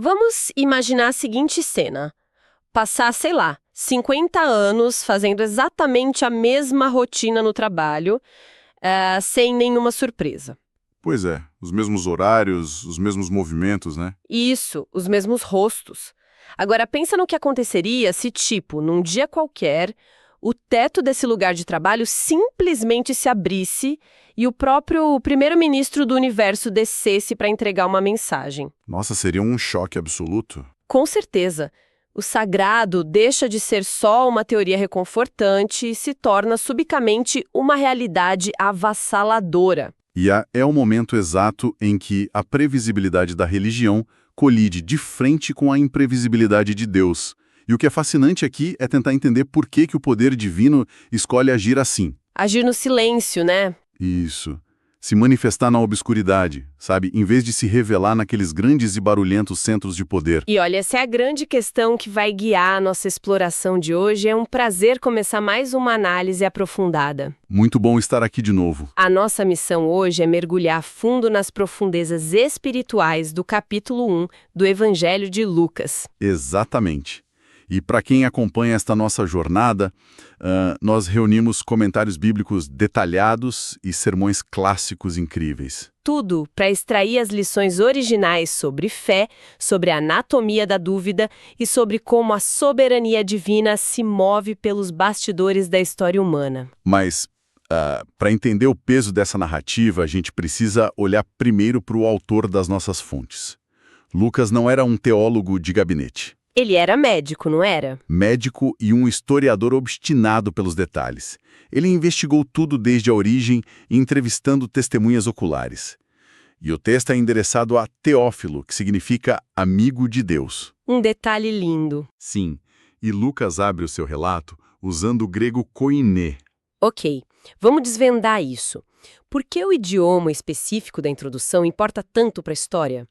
Vamos imaginar a seguinte cena. Passar, sei lá, 50 anos fazendo exatamente a mesma rotina no trabalho, sem nenhuma surpresa. Pois é, os mesmos horários, os mesmos movimentos, né? Isso, os mesmos rostos. Agora pensa no que aconteceria se, tipo, num dia qualquer, o teto desse lugar de trabalho simplesmente se abrisse e o próprio primeiro-ministro do universo descesse para entregar uma mensagem. Nossa, seria um choque absoluto. Com certeza. O sagrado deixa de ser só uma teoria reconfortante e se torna subitamente uma realidade avassaladora. E é o momento exato em que a previsibilidade da religião colide de frente com a imprevisibilidade de Deus. E o que é fascinante aqui é tentar entender por que o poder divino escolhe agir assim. Agir no silêncio, né? Isso. Se manifestar na obscuridade, sabe? Em vez de se revelar naqueles grandes e barulhentos centros de poder. E olha, essa é a grande questão que vai guiar a nossa exploração de hoje. É um prazer começar mais uma análise aprofundada. Muito bom estar aqui de novo. A nossa missão hoje é mergulhar fundo nas profundezas espirituais do capítulo 1 do Evangelho de Lucas. Exatamente. E para quem acompanha esta nossa jornada, nós reunimos comentários bíblicos detalhados e sermões clássicos incríveis. Tudo para extrair as lições originais sobre fé, sobre a anatomia da dúvida e sobre como a soberania divina se move pelos bastidores da história humana. Mas, para entender o peso dessa narrativa, a gente precisa olhar primeiro para o autor das nossas fontes. Lucas não era um teólogo de gabinete. Ele era médico, não era? Médico e um historiador obstinado pelos detalhes. Ele investigou tudo desde a origem, entrevistando testemunhas oculares. E o texto é endereçado a Teófilo, que significa amigo de Deus. Um detalhe lindo. Sim, e Lucas abre o seu relato usando o grego koiné. Ok, vamos desvendar isso. Por que o idioma específico da introdução importa tanto para a história?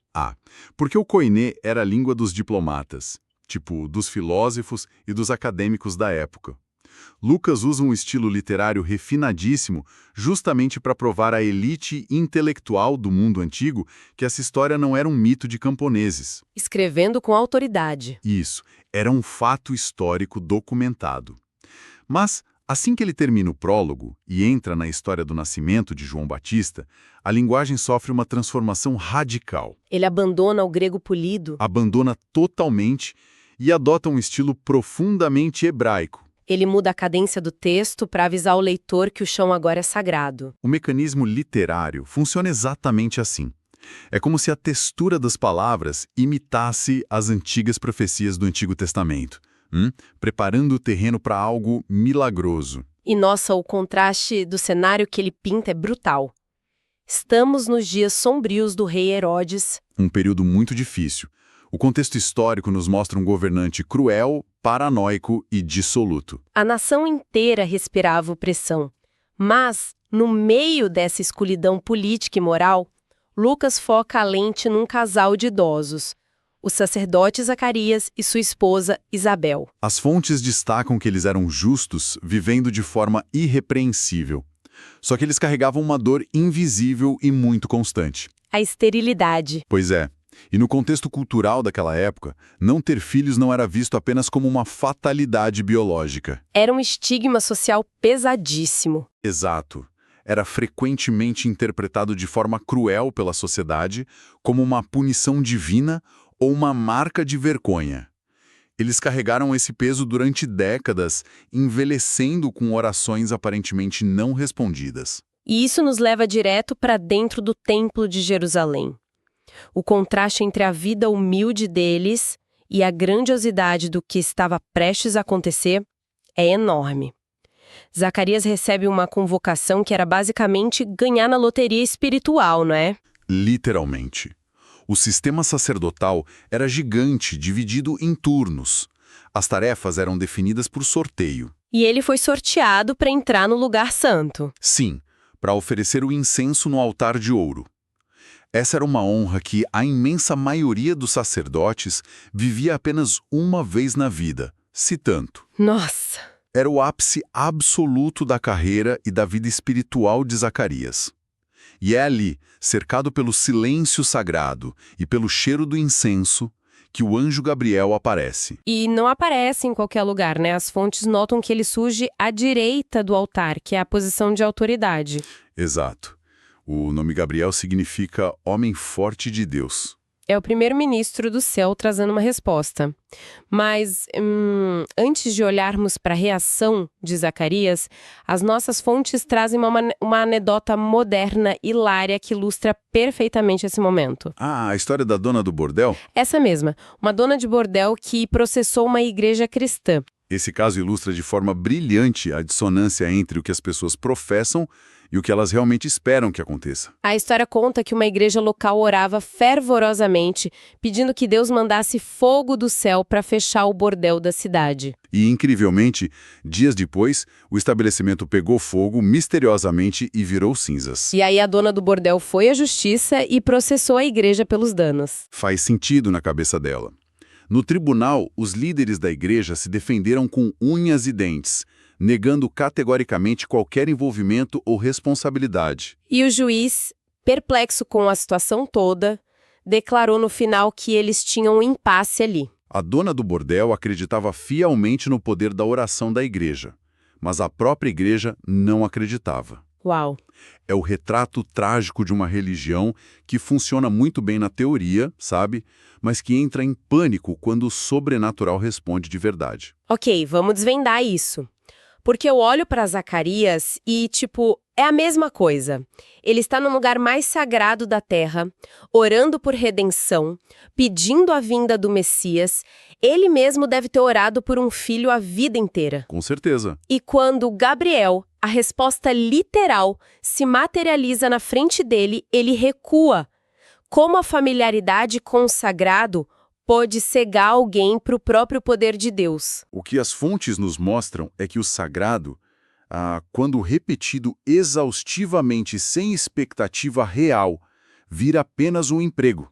Porque o koiné era a língua dos diplomatas, tipo dos filósofos e dos acadêmicos da época. Lucas usa um estilo literário refinadíssimo justamente para provar à elite intelectual do mundo antigo que essa história não era um mito de camponeses. Escrevendo com autoridade. Isso, era um fato histórico documentado. Mas, assim que ele termina o prólogo e entra na história do nascimento de João Batista, a linguagem sofre uma transformação radical. Ele abandona o grego polido. Abandona totalmente e adota um estilo profundamente hebraico. Ele muda a cadência do texto para avisar o leitor que o chão agora é sagrado. O mecanismo literário funciona exatamente assim. É como se a textura das palavras imitasse as antigas profecias do Antigo Testamento, preparando o terreno para algo milagroso. E nossa, o contraste do cenário que ele pinta é brutal. Estamos nos dias sombrios do rei Herodes. Um período muito difícil. O contexto histórico nos mostra um governante cruel, paranoico e dissoluto. A nação inteira respirava opressão. Mas, no meio dessa escuridão política e moral, Lucas foca a lente num casal de idosos, o sacerdote Zacarias e sua esposa Isabel. As fontes destacam que eles eram justos, vivendo de forma irrepreensível. Só que eles carregavam uma dor invisível e muito constante. A esterilidade. Pois é. E no contexto cultural daquela época, não ter filhos não era visto apenas como uma fatalidade biológica. Era um estigma social pesadíssimo. Exato. Era frequentemente interpretado de forma cruel pela sociedade, como uma punição divina ou uma marca de vergonha. Eles carregaram esse peso durante décadas, envelhecendo com orações aparentemente não respondidas. E isso nos leva direto para dentro do Templo de Jerusalém. O contraste entre a vida humilde deles e a grandiosidade do que estava prestes a acontecer é enorme. Zacarias recebe uma convocação que era basicamente ganhar na loteria espiritual, não é? Literalmente. O sistema sacerdotal era gigante, dividido em turnos. As tarefas eram definidas por sorteio. E ele foi sorteado para entrar no lugar santo. Sim, para oferecer o incenso no altar de ouro. Essa era uma honra que a imensa maioria dos sacerdotes vivia apenas uma vez na vida, se tanto. Nossa! Era o ápice absoluto da carreira e da vida espiritual de Zacarias. E é ali, cercado pelo silêncio sagrado e pelo cheiro do incenso, que o anjo Gabriel aparece. E não aparece em qualquer lugar, né? As fontes notam que ele surge à direita do altar, que é a posição de autoridade. Exato. O nome Gabriel significa homem forte de Deus. É o primeiro-ministro do céu trazendo uma resposta. Mas, antes de olharmos para a reação de Zacarias, as nossas fontes trazem uma anedota moderna, hilária, que ilustra perfeitamente esse momento. Ah, a história da dona do bordel? Essa mesma, uma dona de bordel que processou uma igreja cristã. Esse caso ilustra de forma brilhante a dissonância entre o que as pessoas professam e o que elas realmente esperam que aconteça. A história conta que uma igreja local orava fervorosamente, pedindo que Deus mandasse fogo do céu para fechar o bordel da cidade. E, incrivelmente, dias depois, o estabelecimento pegou fogo misteriosamente e virou cinzas. E aí a dona do bordel foi à justiça e processou a igreja pelos danos. Faz sentido na cabeça dela. No tribunal, os líderes da igreja se defenderam com unhas e dentes, negando categoricamente qualquer envolvimento ou responsabilidade. E o juiz, perplexo com a situação toda, declarou no final que eles tinham um impasse ali. A dona do bordel acreditava fielmente no poder da oração da igreja, mas a própria igreja não acreditava. Uau! É o retrato trágico de uma religião que funciona muito bem na teoria, sabe? Mas que entra em pânico quando o sobrenatural responde de verdade. Ok, vamos desvendar isso. Porque eu olho para Zacarias e, é a mesma coisa. Ele está no lugar mais sagrado da terra, orando por redenção, pedindo a vinda do Messias. Ele mesmo deve ter orado por um filho a vida inteira. Com certeza. E quando Gabriel, a resposta literal, se materializa na frente dele, ele recua. Como a familiaridade com o sagrado pode cegar alguém para o próprio poder de Deus. O que as fontes nos mostram é que o sagrado, quando repetido exaustivamente sem expectativa real, vira apenas um emprego.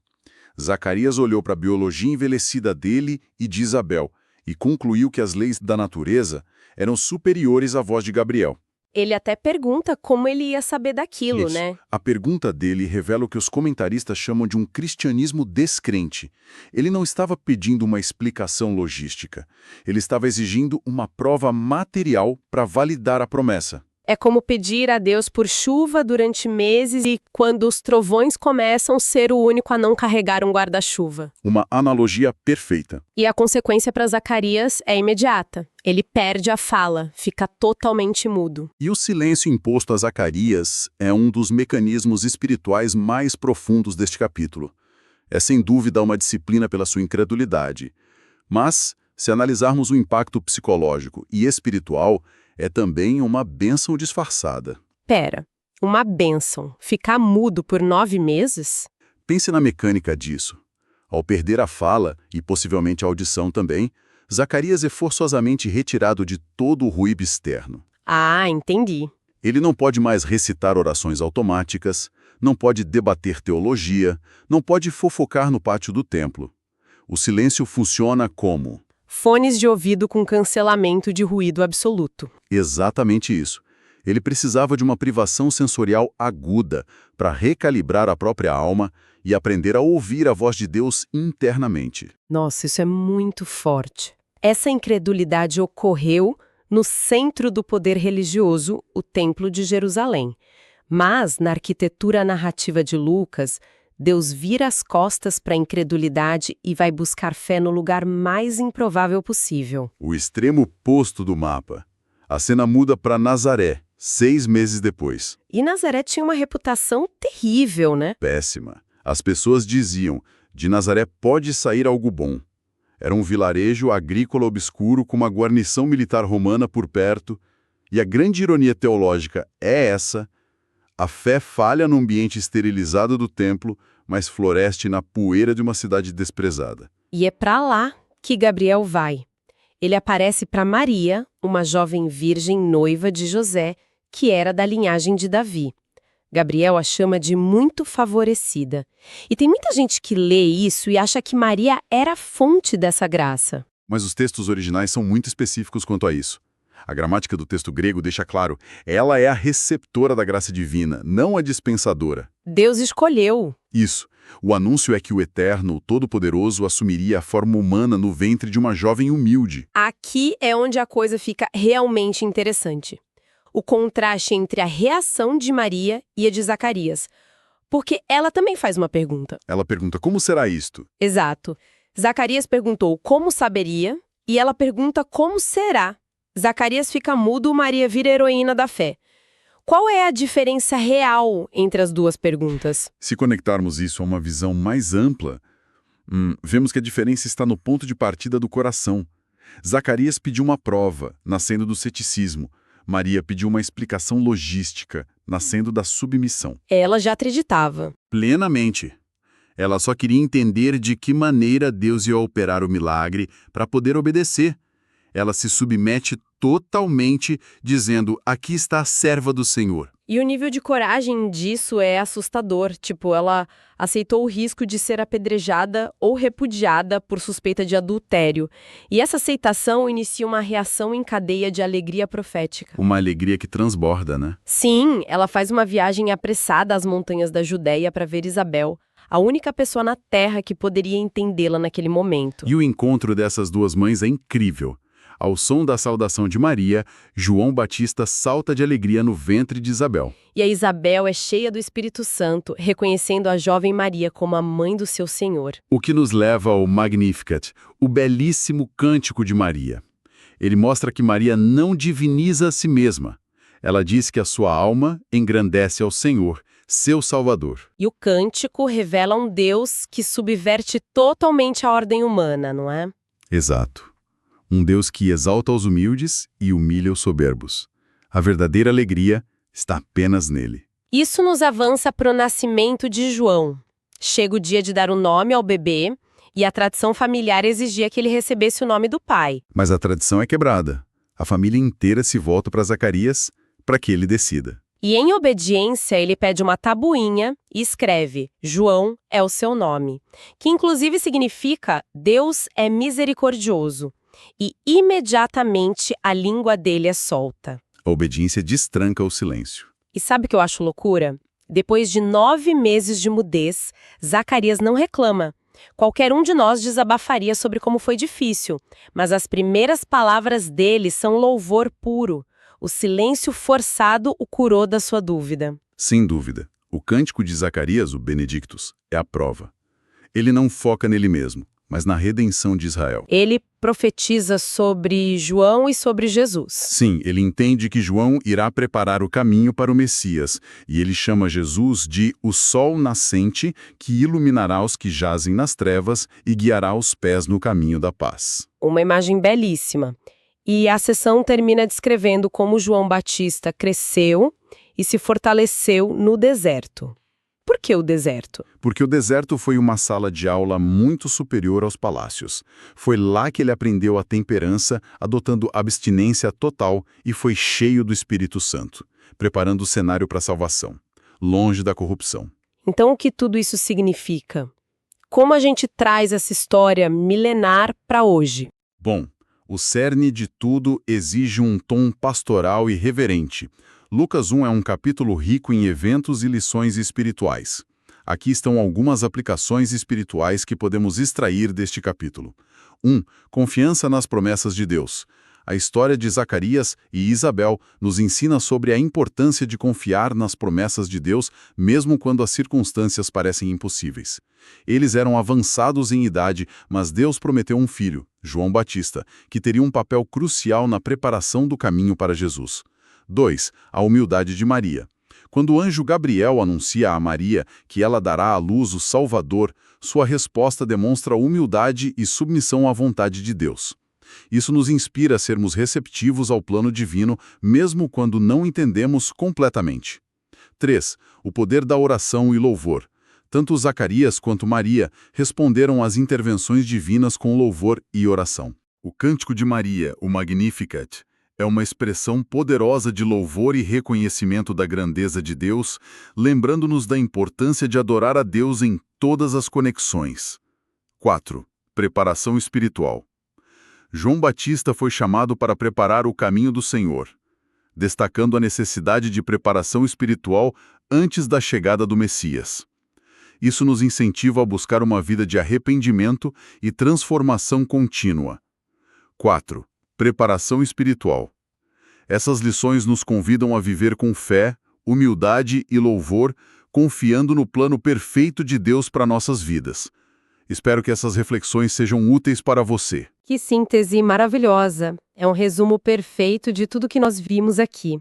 Zacarias olhou para a biologia envelhecida dele e de Isabel e concluiu que as leis da natureza eram superiores à voz de Gabriel. Ele até pergunta como ele ia saber daquilo, Isso. né? A pergunta dele revela o que os comentaristas chamam de um cristianismo descrente. Ele não estava pedindo uma explicação logística. Ele estava exigindo uma prova material para validar a promessa. É como pedir a Deus por chuva durante meses e, quando os trovões começam, ser o único a não carregar um guarda-chuva. Uma analogia perfeita. E a consequência para Zacarias é imediata. Ele perde a fala, fica totalmente mudo. E o silêncio imposto a Zacarias é um dos mecanismos espirituais mais profundos deste capítulo. É sem dúvida uma disciplina pela sua incredulidade. Mas, se analisarmos o impacto psicológico e espiritual, é também uma bênção disfarçada. Pera, uma bênção? Ficar mudo por 9 meses? Pense na mecânica disso. Ao perder a fala, e possivelmente a audição também, Zacarias é forçosamente retirado de todo o ruído externo. Ah, entendi. Ele não pode mais recitar orações automáticas, não pode debater teologia, não pode fofocar no pátio do templo. O silêncio funciona como... fones de ouvido com cancelamento de ruído absoluto. Exatamente isso. Ele precisava de uma privação sensorial aguda para recalibrar a própria alma e aprender a ouvir a voz de Deus internamente. Nossa, isso é muito forte. Essa incredulidade ocorreu no centro do poder religioso, o Templo de Jerusalém. Mas, na arquitetura narrativa de Lucas, Deus vira as costas para a incredulidade e vai buscar fé no lugar mais improvável possível. O extremo oposto do mapa. A cena muda para Nazaré, 6 meses depois. E Nazaré tinha uma reputação terrível, né? Péssima. As pessoas diziam, de Nazaré pode sair algo bom. Era um vilarejo agrícola obscuro com uma guarnição militar romana por perto. E a grande ironia teológica é essa: a fé falha no ambiente esterilizado do templo, mas floresce na poeira de uma cidade desprezada. E é para lá que Gabriel vai. Ele aparece para Maria, uma jovem virgem noiva de José, que era da linhagem de Davi. Gabriel a chama de muito favorecida. E tem muita gente que lê isso e acha que Maria era a fonte dessa graça. Mas os textos originais são muito específicos quanto a isso. A gramática do texto grego deixa claro, ela é a receptora da graça divina, não a dispensadora. Deus escolheu. Isso. O anúncio é que o Eterno, o Todo-Poderoso, assumiria a forma humana no ventre de uma jovem humilde. Aqui é onde a coisa fica realmente interessante. O contraste entre a reação de Maria e a de Zacarias. Porque ela também faz uma pergunta. Ela pergunta, como será isto? Exato. Zacarias perguntou como saberia e ela pergunta como será. Zacarias fica mudo, Maria vira heroína da fé. Qual é a diferença real entre as duas perguntas? Se conectarmos isso a uma visão mais ampla, vemos que a diferença está no ponto de partida do coração. Zacarias pediu uma prova, nascendo do ceticismo. Maria pediu uma explicação logística, nascendo da submissão. Ela já acreditava. Plenamente. Ela só queria entender de que maneira Deus ia operar o milagre para poder obedecer. Ela se submete totalmente, dizendo, aqui está a serva do Senhor. E o nível de coragem disso é assustador. Tipo, ela aceitou o risco de ser apedrejada ou repudiada por suspeita de adultério. E essa aceitação inicia uma reação em cadeia de alegria profética. Uma alegria que transborda, né? Sim, ela faz uma viagem apressada às montanhas da Judéia para ver Isabel, a única pessoa na Terra que poderia entendê-la naquele momento. E o encontro dessas duas mães é incrível. Ao som da saudação de Maria, João Batista salta de alegria no ventre de Isabel. E a Isabel é cheia do Espírito Santo, reconhecendo a jovem Maria como a mãe do seu Senhor. O que nos leva ao Magnificat, o belíssimo cântico de Maria. Ele mostra que Maria não diviniza a si mesma. Ela diz que a sua alma engrandece ao Senhor, seu Salvador. E o cântico revela um Deus que subverte totalmente a ordem humana, não é? Exato. Um Deus que exalta os humildes e humilha os soberbos. A verdadeira alegria está apenas nele. Isso nos avança para o nascimento de João. Chega o dia de dar o nome ao bebê e a tradição familiar exigia que ele recebesse o nome do pai. Mas a tradição é quebrada. A família inteira se volta para Zacarias para que ele decida. E em obediência, ele pede uma tabuinha e escreve, João é o seu nome, que inclusive significa Deus é misericordioso. E imediatamente a língua dele é solta. A obediência destranca o silêncio. E sabe o que eu acho loucura? Depois de 9 meses de mudez, Zacarias não reclama. Qualquer um de nós desabafaria sobre como foi difícil, mas as primeiras palavras dele são louvor puro. O silêncio forçado o curou da sua dúvida. Sem dúvida. O cântico de Zacarias, o Benedictus, é a prova. Ele não foca nele mesmo, mas na redenção de Israel. Ele profetiza sobre João e sobre Jesus. Sim, ele entende que João irá preparar o caminho para o Messias, e ele chama Jesus de o sol nascente que iluminará os que jazem nas trevas e guiará os pés no caminho da paz. Uma imagem belíssima. E a sessão termina descrevendo como João Batista cresceu e se fortaleceu no deserto. Por que o deserto? Porque o deserto foi uma sala de aula muito superior aos palácios. Foi lá que ele aprendeu a temperança, adotando abstinência total e foi cheio do Espírito Santo, preparando o cenário para a salvação, longe da corrupção. Então, o que tudo isso significa? Como a gente traz essa história milenar para hoje? Bom, o cerne de tudo exige um tom pastoral e reverente. Lucas 1 é um capítulo rico em eventos e lições espirituais. Aqui estão algumas aplicações espirituais que podemos extrair deste capítulo. 1. Confiança nas promessas de Deus. A história de Zacarias e Isabel nos ensina sobre a importância de confiar nas promessas de Deus, mesmo quando as circunstâncias parecem impossíveis. Eles eram avançados em idade, mas Deus prometeu um filho, João Batista, que teria um papel crucial na preparação do caminho para Jesus. 2. A humildade de Maria. Quando o anjo Gabriel anuncia a Maria que ela dará à luz o Salvador, sua resposta demonstra humildade e submissão à vontade de Deus. Isso nos inspira a sermos receptivos ao plano divino, mesmo quando não entendemos completamente. 3. O poder da oração e louvor. Tanto Zacarias quanto Maria responderam às intervenções divinas com louvor e oração. O Cântico de Maria, o Magnificat, é uma expressão poderosa de louvor e reconhecimento da grandeza de Deus, lembrando-nos da importância de adorar a Deus em todas as conexões. 4. Preparação espiritual. João Batista foi chamado para preparar o caminho do Senhor, destacando a necessidade de preparação espiritual antes da chegada do Messias. Isso nos incentiva a buscar uma vida de arrependimento e transformação contínua. 4. Preparação espiritual. Essas lições nos convidam a viver com fé, humildade e louvor, confiando no plano perfeito de Deus para nossas vidas. Espero que essas reflexões sejam úteis para você. Que síntese maravilhosa! É um resumo perfeito de tudo que nós vimos aqui.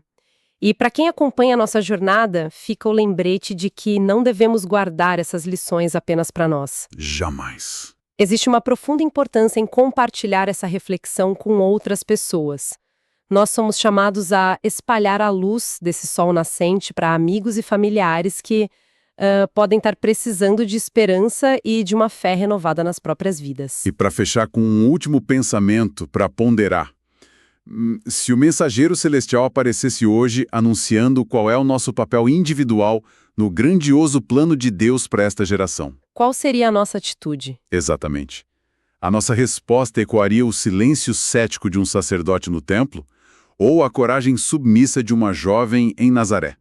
E para quem acompanha a nossa jornada, fica o lembrete de que não devemos guardar essas lições apenas para nós. Jamais. Existe uma profunda importância em compartilhar essa reflexão com outras pessoas. Nós somos chamados a espalhar a luz desse sol nascente para amigos e familiares que podem estar precisando de esperança e de uma fé renovada nas próprias vidas. E para fechar com um último pensamento para ponderar. Se o mensageiro celestial aparecesse hoje anunciando qual é o nosso papel individual no grandioso plano de Deus para esta geração. Qual seria a nossa atitude? Exatamente. A nossa resposta ecoaria o silêncio cético de um sacerdote no templo ou a coragem submissa de uma jovem em Nazaré?